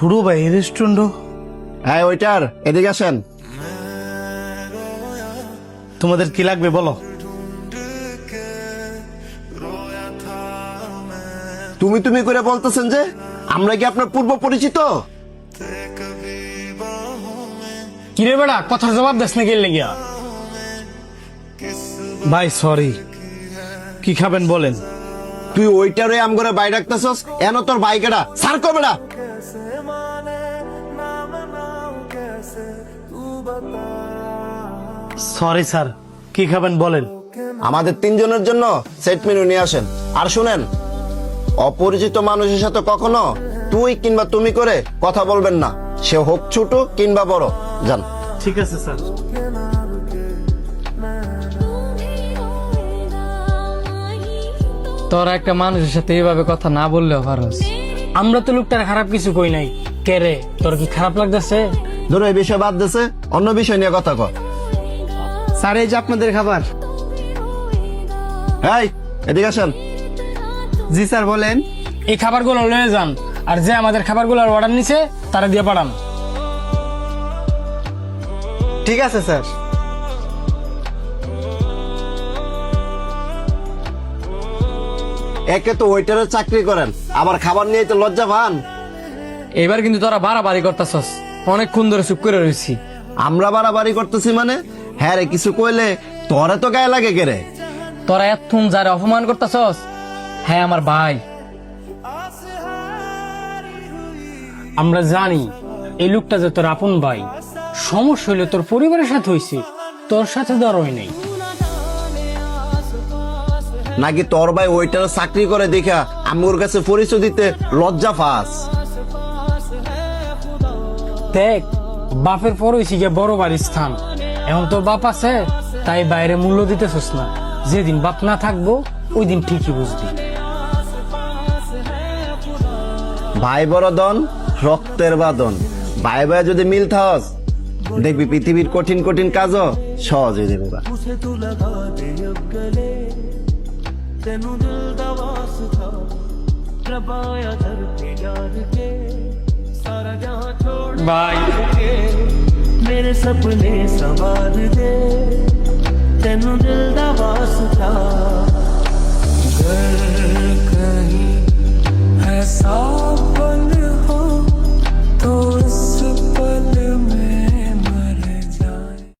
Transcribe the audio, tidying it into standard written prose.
ছোট ভাই রেস্টুরেন্ট। হ্যাঁ ওইটার এদিকে আসেন। তোমাদের কি লাগবে বলো। তুমি তুমি করে বলতেছেন যে আমরা কি আপনার পূর্ব পরিচিত? কিরে বেড়া কথার জবাব দেশ না গেলে গিয়া। ভাই সরি, কি খাবেন বলেন। তুই ওইটারে আম করে বাই রাখতেছস, এন তোর বাইকেরা সার করবে না। সরি স্যার, কি খাবেন বলেন। আমাদের তিনজনের জন্য সেট মেনু নিয়ে আসেন। আর শুনেন, অপরিচিত মানুষের সাথে কখনো তুই কিংবা তুমি করে কথা বলবেন না, সে হোক ছোট কিংবা বড়। যান। ঠিক আছে স্যার। তোরা একটা মানুষের সাথে এইভাবে কথা না বললেও পারস। আমরা তো লোকটার খারাপ কিছু কই নাই। কে রে, তোর কি খারাপ লাগতেছে? ধরো এই বিষয় বাদ দিছে, অন্য বিষয় নিয়ে কথা কর। স্যার এই যে আপনাদের খাবার। এই এদিকে আসেন। জি স্যার বলেন। এই খাবারগুলো লয়ে যান, আর যে আমাদের খাবারগুলোর অর্ডার নিছে তারা দিয়ে পাঠান। ঠিক আছে স্যার। একে তো ওয়েটারের চাকরি করেন, আবার খাবার নিয়ে তো লজ্জা পান। এবার কিন্তু তোরা বাড়াবাড়ি করতেছস, অনেকক্ষণ ধরে চুপ করে রয়েছি। আমরা বাড়াবাড়ি করতেছি মানে? হ্যাঁ রে, কিছু কইলে তোরে তো গায়ে লাগে কে রে? তোরা এতক্ষণ যারা অপমান করতেছস, হ্যাঁ আমার ভাই। আমরা জানি এই লোকটা যে তোর আপন ভাই। সমস্যা হইলে তোর পরিবারের সাথে হয়েছে, তোর সাথে ধর হয় নাই। নাকি তোর ভাই ওইটার চাকরি করে দেখা আমি ওর কাছে পরিচয় দিতে লজ্জা পাস? দেখ, বাপের পর হয়েছি গিয়ে বড় বাড়ির স্থান। এখন তোর বাপ আছে তাই বাইরে মূল্য দিতেছস না। যেদিন বাপ না থাকবো ওই দিন ঠিকই বুঝবি। ভাই বড় দন, রক্তের বাদন। ভাই ভাই যদি মিল থাকস, দেখবি পৃথিবীর কঠিন কঠিন কাজও সহজ হয়ে যাবে। तेनू दिल दा वास्ता प्रभाया धरती याद के सारा जहां छोड़ ভাই के मेरे सपने सवार